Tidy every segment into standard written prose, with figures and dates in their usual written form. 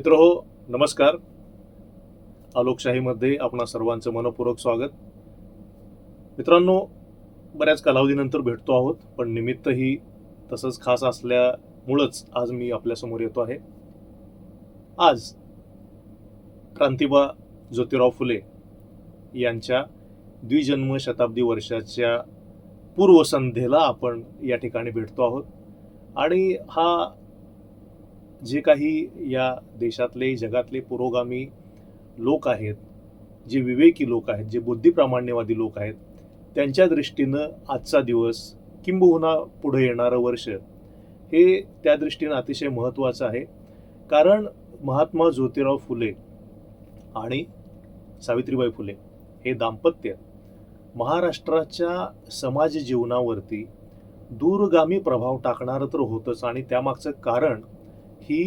मित्रहो, नमस्कार. लोकशाहीमध्ये आपणा सर्वांचं मनपूर्वक स्वागत. मित्रांनो, बऱ्याच कालावधीनंतर भेटतो आहोत, पण निमित्तही तसंच खास असल्यामुळंच आज मी आपल्यासमोर येतो आहे. आज क्रांतिबा ज्योतिराव फुले यांच्या द्विजन्म शताब्दी वर्षाच्या पूर्वसंध्येला आपण या ठिकाणी भेटतो आहोत. आणि हा जे काही या देशातले जगातले पुरोगामी लोक आहेत, जे विवेकी लोक आहेत, जे बुद्धिप्रामाण्यवादी लोक आहेत, त्यांच्या दृष्टीनं आजचा दिवस किंबहुना पुढे येणारं वर्ष हे त्या दृष्टीनं अतिशय महत्त्वाचं आहे. कारण महात्मा ज्योतिराव फुले आणि सावित्रीबाई फुले हे दाम्पत्य महाराष्ट्राच्या समाज जीवनावरती दूरगामी प्रभाव टाकणारं तर होतंच, आणि त्यामागचं कारण ही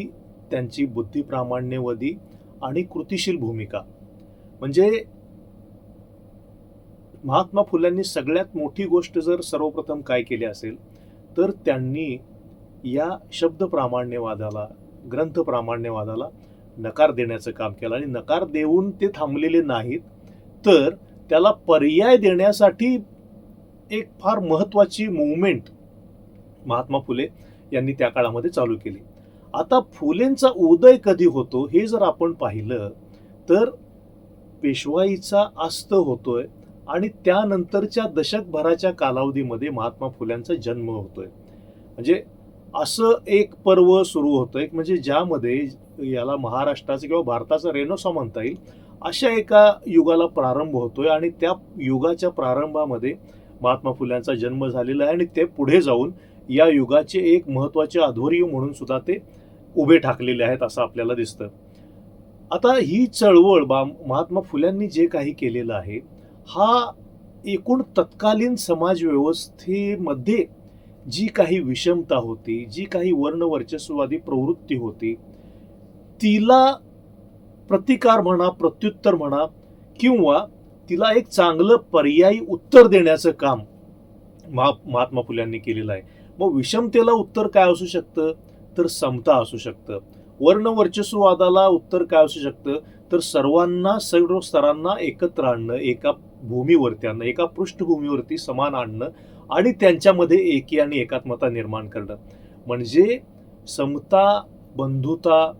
त्यांची बुद्धिप्रामाण्यवादी आणि कृतिशील भूमिका. म्हणजे महात्मा फुल्यांनी सगळ्यात मोठी गोष्ट जर सर्वप्रथम काय केली असेल तर त्यांनी या शब्द प्रामाण्यवादाला, ग्रंथ प्रामाण्यवादाला नकार देण्याचं काम केलं. आणि नकार देऊन ते थांबलेले नाहीत, तर त्याला पर्याय देण्यासाठी एक फार महत्त्वाची मूवमेंट महात्मा फुले यांनी त्या काळामध्ये चालू केली. आता फुलेंचा उदय कधी होतो हे जर आपण पाहिलं तर पेशवाईचा अस्त होतोय आणि त्यानंतरच्या दशकभराच्या कालावधीमध्ये महात्मा फुल्यांचा जन्म होतोय. म्हणजे असं एक पर्व सुरू होतं, एक म्हणजे ज्यामध्ये याला महाराष्ट्राचं किंवा भारताचा रेनेसाँ म्हणता येईल, अशा एका युगाला प्रारंभ होतोय. आणि त्या युगाच्या प्रारंभामध्ये महात्मा फुल्यांचा जन्म झालेला आहे आणि ते पुढे जाऊन या युगाचे एक महत्त्वाचे अध्वर्यू म्हणून सुद्धा ते उभे ठाकलेले आहेत असं आपल्याला दिसतं. आता ही चळवळ महात्मा फुल्यांनी जे काही केलेलं आहे, हा एकूण तत्कालीन समाज व्यवस्थेमध्ये जी काही विषमता होती, जी काही वर्णवर्चस्ववादी प्रवृत्ती होती, तिला प्रतिकार म्हणा, प्रत्युत्तर म्हणा, किंवा तिला एक चांगलं पर्यायी उत्तर देण्याचं काम महात्मा फुल्यांनी केलेलं आहे. मग विषमतेला उत्तर काय असू शकतं तर समता असू शकतं. वर्णवर्चस्ववादाला उत्तर काय असू शकतं तर सर्वांना, सर्व स्तरांना एकत्र आणणं, एका भूमीवरती आणणं, एका पृष्ठभूमीवरती समान आणणं आणि त्यांच्यामध्ये एकी आणि एकात्मता निर्माण करणं. म्हणजे समता, बंधुता,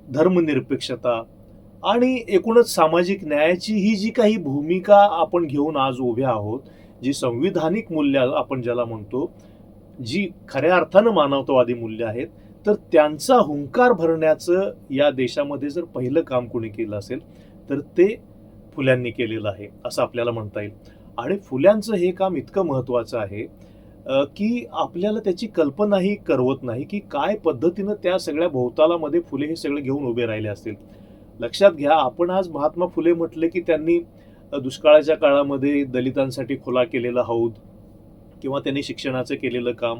धर्मनिरपेक्षता आणि एकूणच सामाजिक न्यायाची ही जी काही भूमिका आपण घेऊन आज उभे आहोत, जी संविधानिक मूल्य आपण ज्याला म्हणतो, जी खऱ्या अर्थानं मानवतावादी मूल्य आहेत, तर त्यांचा हुंकार भरण्याचं या देशामध्ये जर पहिलं काम कोणी केलं असेल तर ते फुल्यांनी केलेलं आहे असं आपल्याला म्हणता येईल. आणि फुल्यांचं हे काम इतकं महत्त्वाचं आहे की आपल्याला त्याची कल्पनाही करवत नाही की काय पद्धतीनं त्या सगळ्या भोवतालामध्ये फुले हे सगळे घेऊन उभे राहिले असतील. लक्षात घ्या, आपण आज महात्मा फुले म्हटले की त्यांनी दुष्काळाच्या काळामध्ये दलितांसाठी खुला केलेला हौद किंवा त्यांनी शिक्षणाचं केलेलं काम,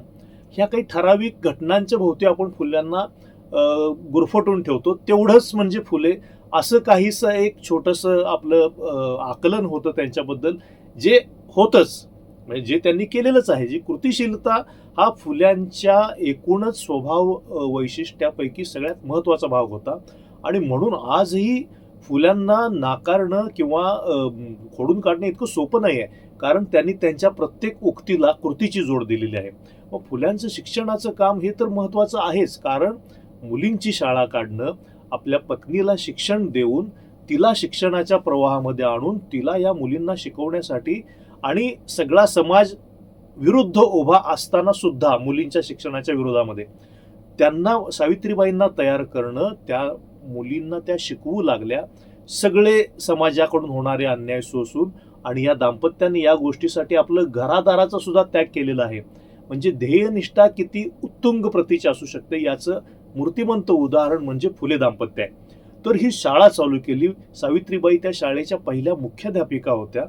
ह्या काही ठराविक घटनांच्या भोवती आपण फुल्यांना गुरफटून ठेवतो. तेवढंच म्हणजे फुले असं काहीसं एक छोटंसं आपलं आकलन होतं त्यांच्याबद्दल, जे होतंच, म्हणजे जे त्यांनी केलेलंच आहे. जी कृतिशीलता हा फुल्यांच्या एकूणच स्वभाव वैशिष्ट्यापैकी सगळ्यात महत्त्वाचा भाग होता. आणि म्हणून आजही फुल्यांना नाकारणं किंवा खोडून काढणं इतकं सोपं नाही आहे, कारण त्यांनी त्यांच्या प्रत्येक उक्तीला कृतीची जोड दिलेली आहे. मग फुल्यांचं शिक्षणाचं काम हे तर महत्त्वाचं आहेच, कारण मुलींची शाळा काढणं, आपल्या पत्नीला शिक्षण देऊन तिला शिक्षणाच्या प्रवाहामध्ये आणून तिला या मुलींना शिकवण्यासाठी, आणि सगळा समाज विरुद्ध उभा असताना सुद्धा मुलींच्या शिक्षणाच्या विरोधामध्ये त्यांना, सावित्रीबाईंना तयार करणं, त्या मुलींना त्या शिकवू लागल्या, सगळे समाजाकडून होणारे अन्याय सोसून. आणि या दाम्पत्याने या गोष्टीसाठी आपलं घरादाराचा सुद्धा त्याग केलेला आहे. म्हणजे ध्येयनिष्ठा किती उत्तुंग प्रतीची असू शकते याचं मूर्तिमंत उदाहरण म्हणजे फुले दाम्पत्य आहे. तर ही शाळा चालू केली. सावित्रीबाई त्या शाळेच्या पहिल्या मुख्याध्यापिका होत्या.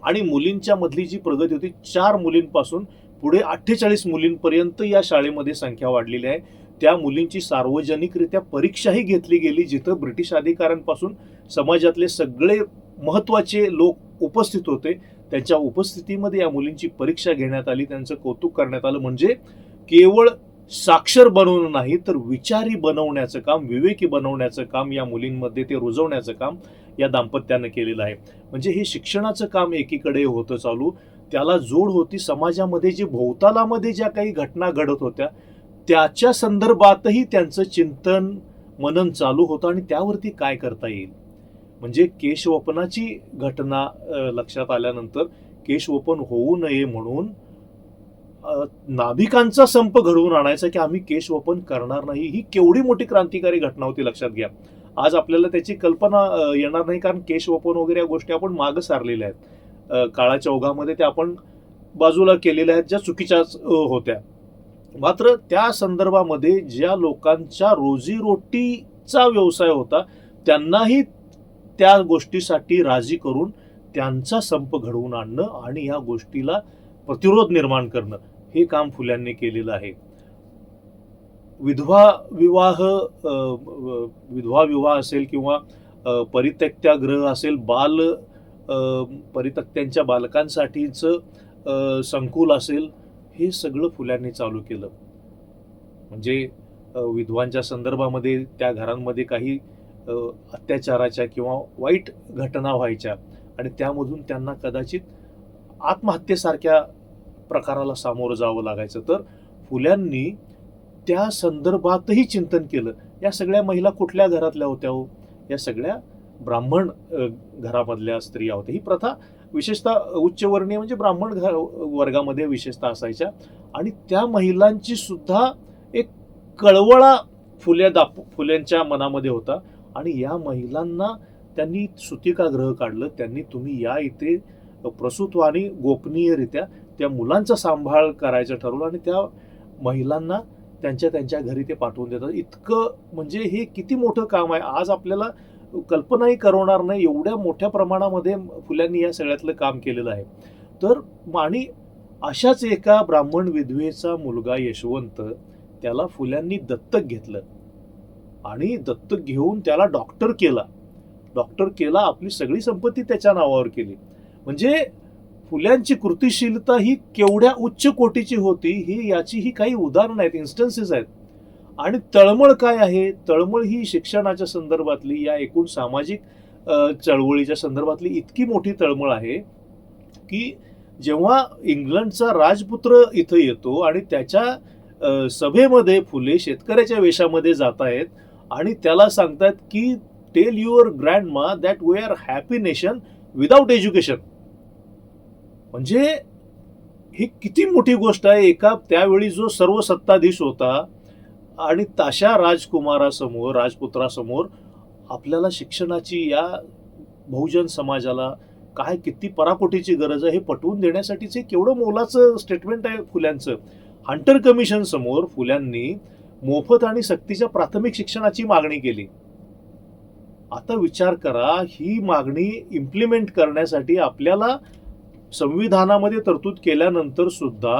आणि मुलींच्या मधली जी प्रगती होती, 4 मुलींपासून पुढे 48 मुलींपर्यंत या शाळेमध्ये संख्या वाढलेली आहे. त्या मुलींची सार्वजनिकरित्या परीक्षाही घेतली गेली, जिथं ब्रिटिश अधिकाऱ्यांपासून समाजातले सगळे महत्त्वाचे लोक उपस्थित होते. त्यांच्या उपस्थितीमध्ये या मुलींची परीक्षा घेण्यात आली, त्यांचं कौतुक करण्यात आलं. म्हणजे केवळ साक्षर बनवणं नाही तर विचारी बनवण्याचं काम, विवेकी बनवण्याचं काम या मुलींमध्ये ते रुजवण्याचं काम या दाम्पत्यानं केलेलं आहे. म्हणजे हे शिक्षणाचं काम एकीकडे होतं चालू, त्याला जोड होती समाजामध्ये जे भोवतालामध्ये ज्या काही घटना घडत होत्या त्याच्या संदर्भातही त्यांचं चिंतन मनन चालू होतं आणि त्यावरती काय करता येईल. म्हणजे केशवपनाची घटना लक्षात आल्यानंतर केशवपन होऊ नये म्हणून नाभिकांचा संप घडवून आणायचा की आम्ही केशवपन करणार नाही. ही केवढी मोठी क्रांतिकारी घटना होती लक्षात घ्या. आज आपल्याला त्याची कल्पना येणार नाही कारण केशवपन वगैरे या गोष्टी आपण मागं सारलेल्या आहेत. काळाच्या ओघामध्ये त्या आपण बाजूला केलेल्या आहेत ज्या चुकीच्याच होत्या. मात्र त्या संदर्भामध्ये ज्या लोकांच्या रोजीरोटीचा व्यवसाय होता त्यांनाही त्या गोष्टीसाठी राजी करून त्यांचा संप घडवून आणणं आणि या गोष्टीला प्रतिरोध निर्माण करणं हे काम फुल्यांनी केलेलं आहे. विधवा विवाह असेल किंवा परित्यक्त्यागृह असेल, परित्यक्त्यांच्या बालकांसाठीचं संकुल असेल, हे सगळं फुल्यांनी चालू केलं. म्हणजे विधवांच्या संदर्भामध्ये त्या घरांमध्ये काही अत्याचाराच्या किंवा वाईट घटना व्हायच्या आणि त्यामधून त्यांना कदाचित आत्महत्येसारख्या प्रकाराला सामोरं जावं लागायचं. तर फुल्यांनी त्या संदर्भातही चिंतन केलं. या सगळ्या महिला कुठल्या घरातल्या होत्या हो? या सगळ्या ब्राह्मण घरामधल्या स्त्रिया होत्या. ही प्रथा विशेषतः उच्चवर्णीय म्हणजे ब्राह्मण वर्गामध्ये विशेषतः असायच्या आणि त्या महिलांची सुद्धा एक कळवळा फुल्यांच्या मनामध्ये होता आणि या महिलांना त्यांनी सुतिकागृह काढलं. त्यांनी तुम्ही या इथे प्रसूतवाणी गोपनीयरित्या त्या मुलांचा सांभाळ करायचं ठरवलं आणि त्या महिलांना त्यांच्या घरी ते पाठवून देतात. इतकं म्हणजे हे किती मोठं काम आहे. आज आपल्याला कल्पनाही करवणार नाही एवढ्या मोठ्या प्रमाणामध्ये फुल्यांनी या सगळ्यातलं काम केलेलं आहे. तर आणि अशाच एका ब्राह्मण विधवेचा मुलगा यशवंत, त्याला फुल्यांनी दत्तक घेतलं आणि दत्तक घेऊन त्याला डॉक्टर केला, आपली सगळी संपत्ती त्याच्या नावावर केली. म्हणजे फुल्यांची कृतिशीलता ही केवढ्या उच्च कोटीची होती ही याची ही काही उदाहरणं आहेत, इन्स्टन्सेस आहेत. आणि तळमळ काय आहे? तळमळ ही शिक्षणाच्या संदर्भातली या एकूण सामाजिक चळवळीच्या संदर्भातली इतकी मोठी तळमळ आहे की जेव्हा इंग्लंडचा राजपुत्र इथं येतो आणि त्याच्या सभेमध्ये फुले शेतकऱ्याच्या वेशामध्ये जात आहेत आणि त्याला सांगतात की tell your grandma that we are happy nation without education. म्हणजे ही किती मोठी गोष्ट आहे. एका त्यावेळी जो सर्व सत्ताधीश होता आणि तशा राजपुत्रासमोर आपल्याला शिक्षणाची या बहुजन समाजाला काय किती पराकोटीची गरज आहे हे पटवून देण्यासाठीच केवढं मोलाचं स्टेटमेंट आहे फुल्यांचं. हंटर कमिशन समोर फुल्यांनी मोफत आणि सक्तीच्या प्राथमिक शिक्षणाची मागणी केली. आता विचार करा, ही मागणी इम्प्लिमेंट करण्यासाठी आपल्याला संविधानामध्ये तरतूद केल्यानंतर सुद्धा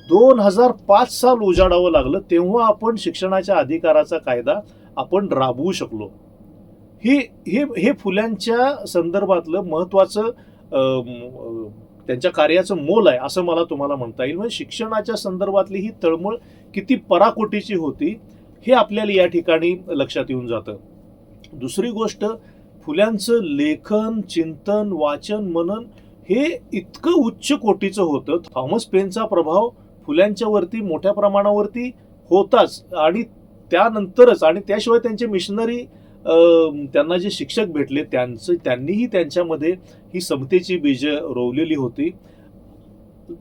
2005 साल उजाडावं लागलं, तेव्हा आपण शिक्षणाच्या अधिकाराचा कायदा आपण राबवू शकलो. हे फुल्यांच्या संदर्भातलं महत्वाचं त्यांच्या कार्याचं मोल आहे असं मला तुम्हाला म्हणता येईल. म्हणजे शिक्षणाच्या संदर्भातली ही तळमळ किती पराकोटीची होती हे आपल्याला या ठिकाणी लक्षात येऊन जातं. दुसरी गोष्ट, फुल्यांचं लेखन, चिंतन, वाचन, मनन हे इतकं उच्च कोटीचं होतं. थॉमस पेनचा प्रभाव फुल्यांच्यावरती मोठ्या प्रमाणावरती होताच आणि त्यानंतरच आणि त्याशिवाय त्यांचे मिशनरी त्यांना जे शिक्षक भेटले त्यांनीही त्यांच्यामध्ये ही समतेची बीज रोवलेली होती.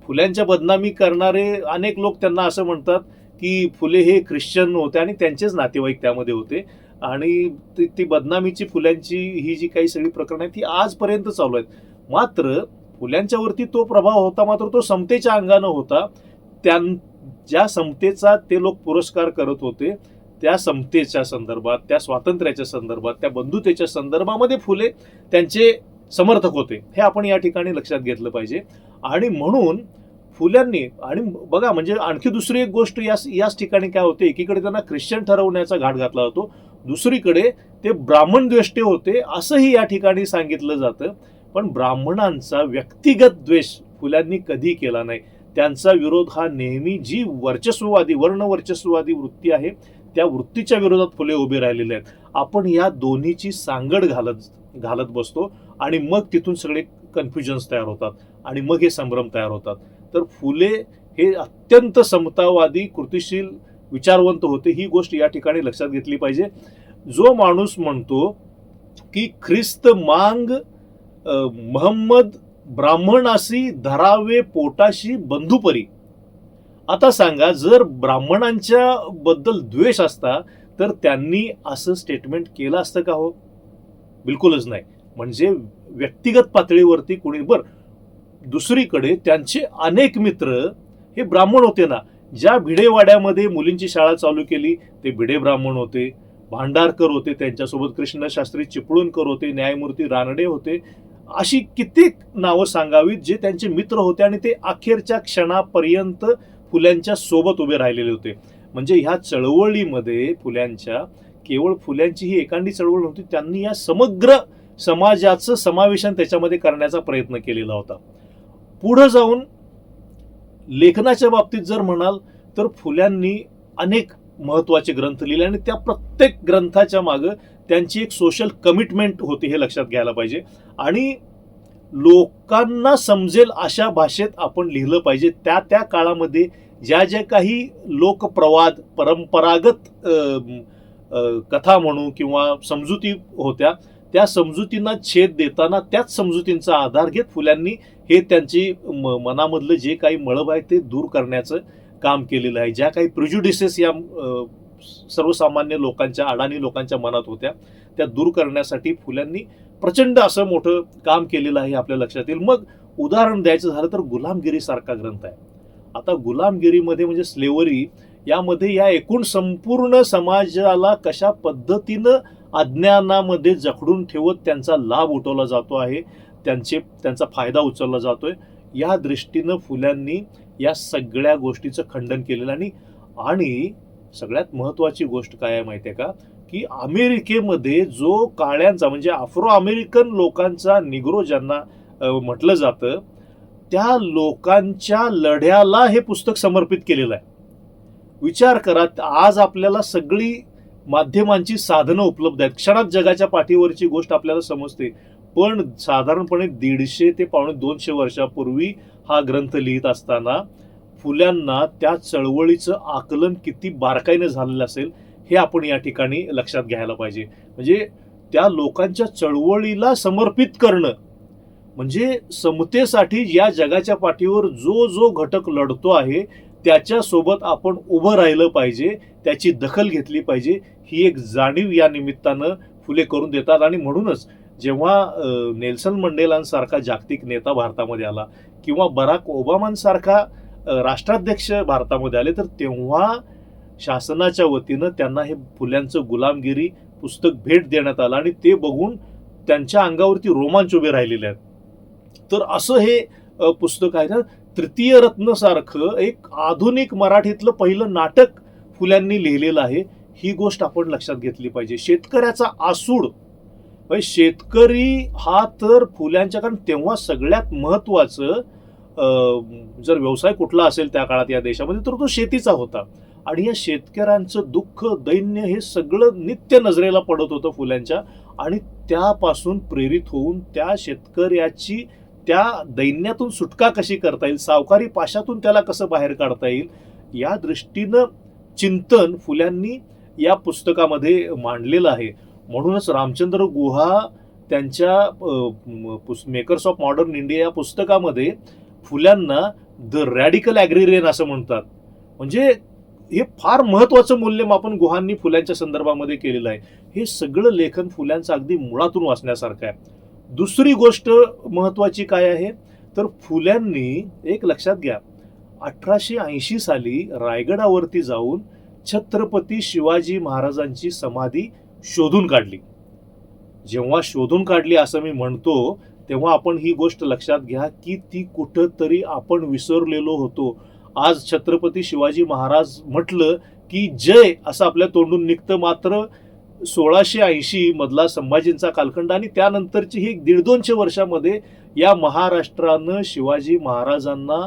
फुल्यांच्या बदनामी करणारे अनेक लोक त्यांना असं म्हणतात की फुले हे ख्रिश्चन होते आणि त्यांचेच नातेवाईक त्यामध्ये होते आणि ती बदनामीची फुल्यांची ही जी काही सगळी प्रकरणं आहेत ती आजपर्यंत चालू आहेत. मात्र फुल्यांच्यावरती तो प्रभाव होता, मात्र तो समतेच्या अंगानं होता. ज्या समतेचा ते लोक पुरस्कार करत होते त्या समतेच्या संदर्भात, त्या स्वातंत्र्याच्या संदर्भात, त्या बंधुतेच्या संदर्भामध्ये फुले त्यांचे समर्थक होते. हे आपण या ठिकाणी लक्षात घेतलं पाहिजे. आणि म्हणून फुल्यांनी आणि बघा म्हणजे आणखी दुसरी एक गोष्ट याच ठिकाणी काय होते, एकीकडे त्यांना ख्रिश्चन ठरवण्याचा घाट घातला जातो, दुसरीकडे ते ब्राह्मण द्वेष्टे होते असंही या ठिकाणी सांगितलं जातं. पण ब्राह्मणांचा व्यक्तिगत द्वेष फुल्यांनी कधी केला नाही. त्यांचा विरोध हा नेहमी जी वर्चस्ववादी वर्णवर्चस्ववादी वृत्ती आहे त्या वृत्तीच्या विरोधात फुले उभे राहिलेले आहेत. आपण या दोन्हीची सांगड घालत बसतो आणि मग तिथून सगळे कन्फ्युजन्स तयार होतात आणि मग हे संभ्रम तयार होतात. तर फुले हे अत्यंत समतावादी कृतिशील विचारवंत होते. ही गोष्ट या ठिकाणी लक्षात घेतली पाहिजे. जो माणूस म्हणतो की ख्रिस्त मांग महम्मद ब्राह्मणासी धरावे पोटाशी बंधुपरी. आता सांगा, जर ब्राह्मणांच्या बद्दल द्वेष असता तर त्यांनी असं स्टेटमेंट केलं असतं का हो? बिलकुलच नाही. म्हणजे व्यक्तिगत पातळीवरती कोणी दुसरीकडे त्यांचे अनेक मित्र हे ब्राह्मण होते ना. ज्या भिडेवाड्यामध्ये मुलींची शाळा चालू केली ते भिडे ब्राह्मण होते. भांडारकर होते, त्यांच्यासोबत कृष्णशास्त्री चिपळूणकर होते, न्यायमूर्ती रानडे होते. अशी कित्येक नावं सांगावीत जे त्यांचे मित्र होते आणि ते अखेरच्या क्षणापर्यंत फुल्यांच्या सोबत उभे राहिलेले होते. म्हणजे ह्या चळवळीमध्ये केवळ फुल्यांची ही एकांडी चळवळ नव्हती, त्यांनी या समग्र समाजाचं समावेशन त्याच्यामध्ये करण्याचा प्रयत्न केलेला होता. पुढे जाऊन लेखनाच्या बाबतीत जर म्हणाल तर फुल्यांनी अनेक महत्वाचे ग्रंथ लिहिले आणि त्या प्रत्येक ग्रंथाच्या मागे त्यांची एक सोशल कमिटमेंट होती, हे लक्षात घ्यायला पाहिजे. आणि लोकांना समजेल अशा भाषेत आपण लिहिलं पाहिजे. त्या त्या काळामध्ये ज्या काही लोकप्रवाद परंपरागत कथा म्हणू किंवा समजुती होत्या, त्या समजुतींना छेद देताना त्याच समजुतींचा आधार घेत फुल्यांनी हे त्यांची मनामधलं जे काही मळब आहे ते दूर करण्याचं काम केलेलं आहे. ज्या काही प्रिज्युडिसेस या सर्वसामान्य लोकांच्या, अडाणी लोकांच्या मनात होत्या, त्या दूर करण्यासाठी फुल्यांनी प्रचंड असं मोठं काम केलेलं आहे, आपल्या लक्षात येईल. मग उदाहरण द्यायचं झालं तर गुलामगिरी सारखा ग्रंथ आहे. आता गुलामगिरीमध्ये म्हणजे स्लेव्हरी, यामध्ये या एकूण संपूर्ण समाजाला कशा पद्धतीनं अज्ञानामध्ये जखडून ठेवत त्यांचा लाभ उठवला जातो आहे, त्यांचा फायदा उचलला जातोय, या दृष्टीनं फुल्यांनी या सगळ्या गोष्टीचं खंडन केलेलं. आणि सगळ्यात महत्वाची गोष्ट काय आहे माहितीये का, की अमेरिकेमध्ये जो काळ्यांचा म्हणजे आफ्रो अमेरिकन लोकांचा निग्रो ज्यांना म्हटलं जातं, त्या लोकांच्या लढ्याला हे पुस्तक समर्पित केलेलं आहे. विचार करा, आज आपल्याला सगळी माध्यमांची साधनं उपलब्ध आहेत, क्षणात जगाच्या पाठीवरची गोष्ट आपल्याला समजते. पण साधारणपणे 150 ते 250 वर्षापूर्वी हा ग्रंथ लिहित असताना फुल्यांना त्या चळवळीचं आकलन किती बारकाईनं झालेलं असेल हे आपण या ठिकाणी लक्षात घ्यायला पाहिजे. म्हणजे त्या लोकांच्या चळवळीला समर्पित करणं म्हणजे समतेसाठी या जगाच्या पाठीवर जो जो घटक लढतो आहे त्याच्यासोबत आपण उभं राहिलं पाहिजे, त्याची दखल घेतली पाहिजे, ही एक जाणीव या निमित्तानं फुले करून देतात. आणि म्हणूनच जेव्हा नेल्सन मंडेलांसारखा जागतिक नेता भारतामध्ये आला किंवा बराक ओबामांसारखा राष्ट्राध्यक्ष भारतामध्ये आले, तर तेव्हा शासनाच्या वतीनं त्यांना हे फुल्यांचं गुलामगिरी पुस्तक भेट देण्यात आलं आणि ते बघून त्यांच्या अंगावरती रोमांच उभे राहिलेले आहेत. तर असं हे पुस्तक आहे ना. तृतीय रत्न सारखं एक आधुनिक मराठीतलं पहिलं नाटक फुल्यांनी लिहिलेलं आहे. ही गोष्ट आपण लक्षात घेतली पाहिजे. शेतकऱ्याचा आसूड, शेतकरी हा तर फुल्यांच्या, कारण तेव्हा सगळ्यात महत्वाचं जर व्यवसाय कुठला असेल त्या काळात या देशामध्ये तर तो शेतीचा होता. आणि या शेतकऱ्यांचं दुःख, दैन्य हे सगळं नित्य नजरेला पडत होतं फुल्यांच्या. आणि त्यापासून प्रेरित होऊन त्या शेतकऱ्याची त्या दैन्यातून सुटका कशी करता येईल, सावकारी पाशातून त्याला कसं बाहेर काढता येईल, या दृष्टीनं चिंतन फुल्यांनी या पुस्तकामध्ये मांडलेलं आहे. म्हणूनच रामचंद्र गुहा त्यांच्या मेकर्स ऑफ मॉडर्न इंडिया या पुस्तकामध्ये फुल्यांना द रॅडिकल ॲग्रेरियन असं म्हणतात. म्हणजे हे फार महत्वाचं मूल्यमापन गुहांनी फुल्यांच्या संदर्भामध्ये केलेलं आहे. हे सगळं लेखन फुल्यांचं अगदी मुळातून वाचण्यासारखं आहे. दुसरी गोष्ट महत्वाची काय आहे तर फुल्यांनी एक लक्षात घ्या, 1880 साली रायगडावरती जाऊन छत्रपती शिवाजी महाराजांची समाधी शोधून काढली. जेव्हा शोधून काढली असं मी म्हणतो तेव्हा आपण ही गोष्ट लक्षात घ्या की ती कुठंतरी आपण विसरलेलो होतो. आज छत्रपती शिवाजी महाराज म्हटलं की जय असं आपल्या तोंडून निघतं, मात्र 1680 मधला संभाजींचा कालखंड आणि त्यानंतरची ही 150-200 वर्षामध्ये या महाराष्ट्रानं शिवाजी महाराजांना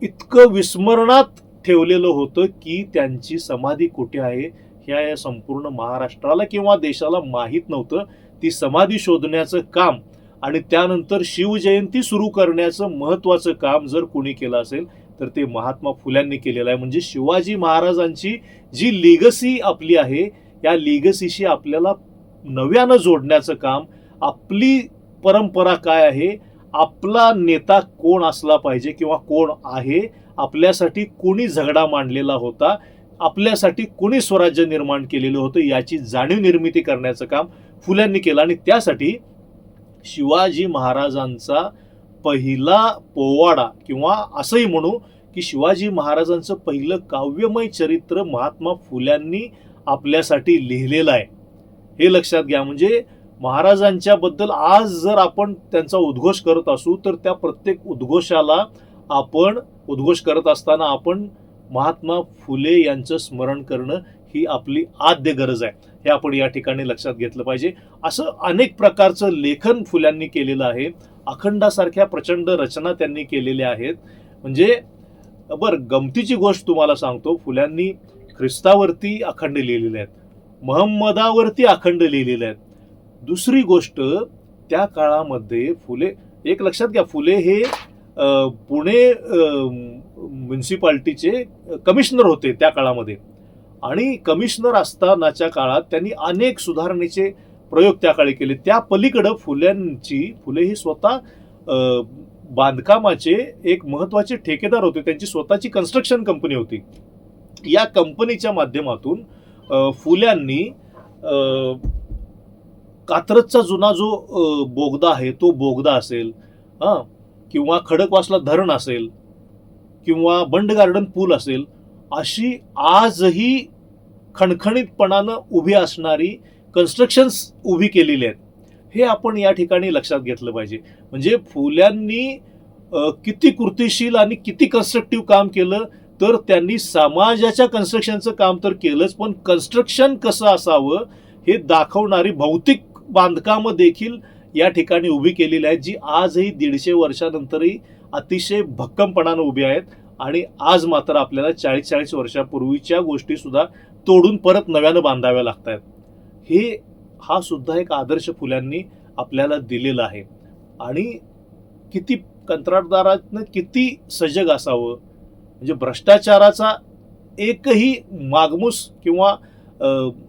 इतकं विस्मरणात ठेवलेलं होतं की त्यांची समाधी कुठे आहे ह्या या संपूर्ण महाराष्ट्राला किंवा देशाला माहीत नव्हतं. ती समाधी शोधण्याचं काम आणि त्यानंतर शिवजयंती सुरू करण्याचं महत्त्वाचं काम जर कोणी केलं असेल तर ते महात्मा फुल्यांनी केलेलं आहे. म्हणजे शिवाजी महाराजांची जी लिगसी आपली आहे या लिगसीशी आपल्याला नव्यानं जोडण्याचं काम, आपली परंपरा काय आहे, आपला नेता कोण असला पाहिजे किंवा कोण आहे, आपल्यासाठी कोणी झगडा मांडलेला होता, आपल्यासाठी कोणी स्वराज्य निर्माण केलेलं होतं याची जाणीव निर्मिती करण्याचं काम फुल्यांनी केलं. आणि त्यासाठी शिवाजी महाराजांचा पहिला पोवाडा किंवा असंही म्हणू की शिवाजी महाराजांचं पहिलं काव्यमय चरित्र महात्मा फुल्यांनी आपल्यासाठी लिहिलेलं आहे. हे लक्षात घ्या. म्हणजे महाराजांच्या बद्दल आज जर आपण त्यांचा उद्घोष करत असू तर त्या प्रत्येक उद्घोषाला आपण उद्घोष करत असताना आपण महात्मा फुले यांचं स्मरण करणं ही आपली आद्य गरज आहे. हे आपण या ठिकाणी लक्षात घेतलं पाहिजे. असं अनेक प्रकारचं लेखन फुल्यांनी केलेलं आहे. अखंडासारख्या प्रचंड रचना त्यांनी केलेल्या आहेत. म्हणजे बरं, गमतीची गोष्ट तुम्हाला सांगतो, फुल्यांनी ख्रिस्तावरती अखंड लिहिलेले आहेत, महम्मदावरती अखंड लिहिलेले आहेत. दुसरी गोष्ट, त्या काळामध्ये फुले, एक लक्षात घ्या, फुले हे पुणे म्युन्सिपाल्टीचे कमिशनर होते त्या काळामध्ये. आणि कमिशनर असतानाच्या काळात त्यांनी अनेक सुधारणेचे प्रयोग त्या काळी केले. त्या पलीकडं फुले ही स्वतः बांधकामाचे एक महत्त्वाचे ठेकेदार होते. त्यांची स्वतःची कन्स्ट्रक्शन कंपनी होती. या कंपनीच्या माध्यमातून फुल्यांनी कात्रजचा जुना जो बोगदा आहे तो बोगदा असेल, किंवा खडकवासला धरण असेल, किंवा बंड गार्डन पूल असेल, अशी आजही खणखणीतपणानं उभी असणारी कन्स्ट्रक्शन्स उभी केलेली आहेत. हे आपण या ठिकाणी लक्षात घेतलं पाहिजे. म्हणजे फुल्यांनी किती कृतिशील आणि किती कन्स्ट्रक्टिव्ह काम केलं, तर त्यांनी समाजाच्या कन्स्ट्रक्शनचं काम तर केलंच, पण कन्स्ट्रक्शन कसं असावं हे दाखवणारी भौतिक बांधकामं देखील या ठिकाणी उभी केलेली आहेत, जी आजही 150 वर्षानंतरही अतिशय भक्कमपणानं उभी आहेत. आणि आज मात्र आपल्याला 40-40 वर्षापूर्वीच्या गोष्टी सुद्धा तोडून परत नव्यानं बांधाव्या लागत आहेत. हा सुद्धा एक आदर्श फुल्यांनी आपल्याला दिलेला आहे. आणि किती कंत्राटदारानं किती सजग असावं, म्हणजे भ्रष्टाचाराचा एकही मागमूस किंवा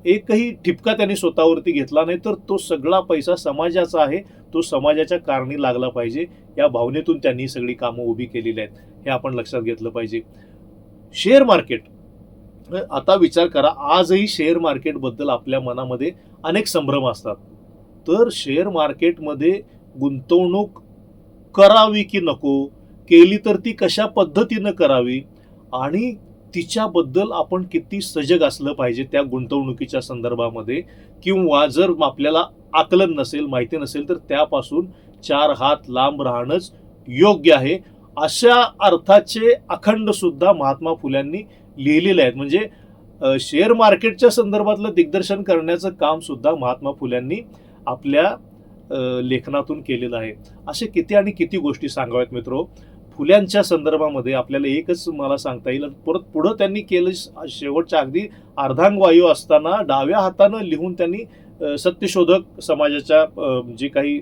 एकही ठिपका त्यांनी स्वतःवरती घेतला नाही, तर तो सगळा पैसा समाजाचा आहे, तो समाजाच्या कारणी लागला पाहिजे या भावनेतून त्यांनी सगळी कामं उभी केलेली आहेत. हे आपण लक्षात घेतलं पाहिजे. शेअर मार्केट, आता विचार करा, आजही शेअर मार्केटबद्दल आपल्या मनामध्ये अनेक संभ्रम असतात. तर शेअर मार्केटमध्ये गुंतवणूक करावी की नको, केली तर ती कशा पद्धतीनं करावी, आणि तिच्याबद्दल आपण किती सजग असलं पाहिजे त्या गुंतवणुकीच्या संदर्भामध्ये, किंवा जर आपल्याला आकलन नसेल, माहिती नसेल, तर त्यापासून 4 हात लांब राहणंच योग्य आहे. अशा अर्थाचे अखंड सुद्धा महात्मा फुल्यांनी लिहिलेले आहेत. म्हणजे शेअर मार्केटच्या संदर्भातलं दिग्दर्शन करण्याचं काम सुद्धा महात्मा फुल्यांनी आपल्या लेखनातून केलेलं आहे. असे किती आणि किती गोष्टी सांगाव्यात मित्रो. फुल्यांच्या संदर्भामध्ये आपल्याला एकच मला सांगता येईल, परत पुढं त्यांनी केलं, शेवटच्या अगदी अर्धांगवायू असताना डाव्या हातानं लिहून त्यांनी सत्यशोधक समाजाच्या जी काही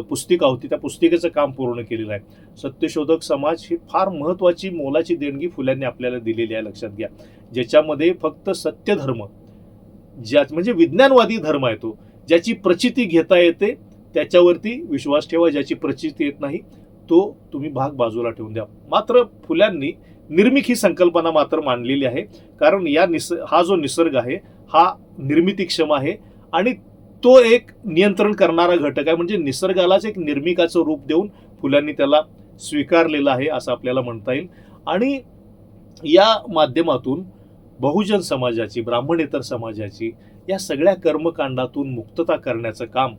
पुस्तिका होती त्या पुस्तिकेचं काम पूर्ण केलेलं आहे. सत्यशोधक समाज ही फार महत्त्वाची मोलाची देणगी फुल्यांनी आपल्याला दिलेली आहे, लक्षात घ्या. ज्याच्यामध्ये फक्त सत्य धर्म, म्हणजे विज्ञानवादी धर्म आहे तो, ज्याची प्रचिती घेता येते त्याच्यावरती विश्वास ठेवा, ज्याची प्रचिती येत नाही तो तुम्ही भाग बाजूला ठेवून द्या. मात्र फुल्यांनी निर्मिक ही संकल्पना मात्र मांडलेली आहे. कारण हा जो निसर्ग आहे हा निर्मितीक्षम आहे आणि तो एक नियंत्रण करणारा घटक आहे. म्हणजे निसर्गालाच एक निर्मिकाचं रूप देऊन फुल्यांनी त्याला स्वीकारलेलं आहे असं आपल्याला म्हणता येईल. आणि या माध्यमातून बहुजन समाजाची, ब्राह्मणेतर समाजाची या सगळ्या कर्मकांडातून मुक्तता करण्याचं काम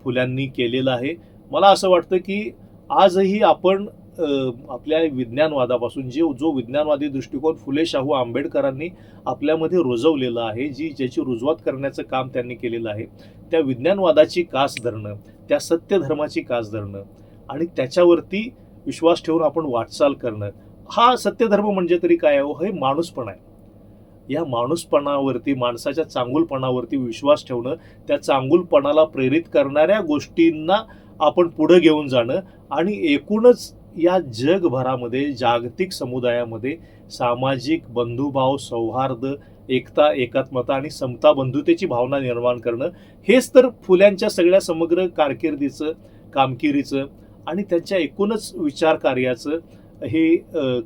फुल्यांनी केलेलं आहे. मला असं वाटतं की आजही आपण आपल्या विज्ञानवादापासून जो विज्ञानवादी दृष्टिकोन फुले शाहू आंबेडकरांनी आपल्यामध्ये रुजवलेला आहे, ज्याची रुजवात करण्याचं काम त्यांनी केलेलं आहे, त्या विज्ञानवादाची कास धरणं, त्या सत्यधर्माची कास धरणं आणि त्याच्यावरती विश्वास ठेवून आपण वाटचाल करणं, हा सत्यधर्म म्हणजे तरी काय हो, हे माणूसपणा आहे. या माणूसपणावरती, माणसाच्या चांगुलपणावरती विश्वास ठेवणं, त्या चांगुलपणाला प्रेरित करणाऱ्या गोष्टींना आपण पुढे घेऊन जाणं आणि एकूणच या जगभरामध्ये, जागतिक समुदायामध्ये सामाजिक बंधुभाव, सौहार्द, एकता, एकात्मता आणि समता, बंधुतेची भावना निर्माण करणं, हेच तर फुल्यांच्या सगळ्या समग्र कारकिर्दीचं, कामगिरीचं आणि त्यांच्या एकूणच विचार कार्याचं हे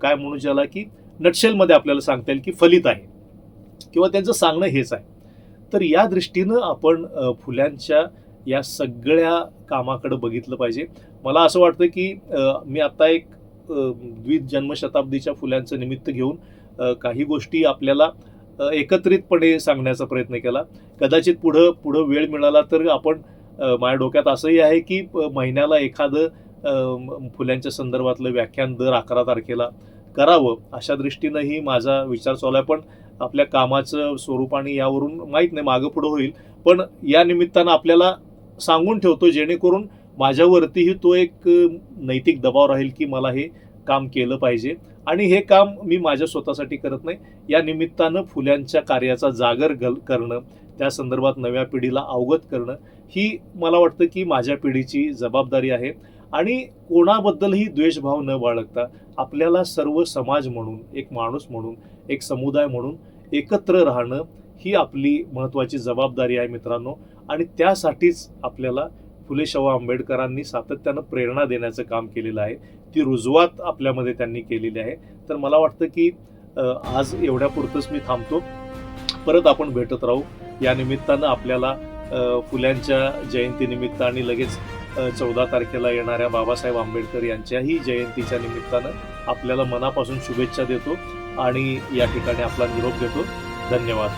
काय म्हणू ज्याला की नटशेलमध्ये आपल्याला सांगता येईल की फलित आहे किंवा त्यांचं सांगणं हेच आहे. तर या दृष्टीनं आपण फुल्यांच्या या सगळ्या कामाकडे बघितलं पाहिजे. मला असं वाटतं की मी आता एक द्विजन्मशताब्दीच्या फुल्यांचं निमित्त घेऊन काही गोष्टी आपल्याला एकत्रितपणे सांगण्याचा प्रयत्न केला. कदाचित पुढं पुढं वेळ मिळाला तर आपण माझ्या डोक्यात असंही आहे की महिन्याला एखादं फुल्यांच्या संदर्भातलं व्याख्यान दर 11 तारखेला करावं, अशा दृष्टीनंही माझा विचार चालू आहे. पण आपल्या कामाचं स्वरूप आणि यावरून माहीत नाही मागं पुढं होईल. पण या निमित्तानं आपल्याला सांगून ठेवतो, जेणेकरून माझ्यावरतीही तो एक नैतिक दबाव राहील की मला हे काम केलं पाहिजे आणि हे काम मी माझ्या स्वतःसाठी करत नाही. या निमित्तानं फुल्यांच्या कार्याचा जागर करणं, त्या संदर्भात नव्या पिढीला अवगत करणं, ही मला वाटतं की माझ्या पिढीची जबाबदारी आहे. आणि कोणाबद्दलही द्वेषभाव न बाळगता आपल्याला सर्व समाज म्हणून, एक माणूस म्हणून, एक समुदाय म्हणून एकत्र राहणं ही आपली महत्त्वाची जबाबदारी आहे मित्रांनो. आणि त्यासाठीच आपल्याला फुले शाहू आंबेडकरांनी सातत्यानं प्रेरणा देण्याचं काम केलेलं आहे. ती रुजवात आपल्यामध्ये त्यांनी केलेली आहे. तर मला वाटतं की आज एवढ्यापुरतंच मी थांबतो. परत आपण भेटत राहू. या निमित्तानं आपल्याला फुल्यांच्या जयंतीनिमित्त आणि लगेच 14 तारखेला येणाऱ्या बाबासाहेब आंबेडकर यांच्याही जयंतीच्या निमित्तानं आपल्याला मनापासून शुभेच्छा देतो आणि या ठिकाणी आपला निरोप घेतो. धन्यवाद.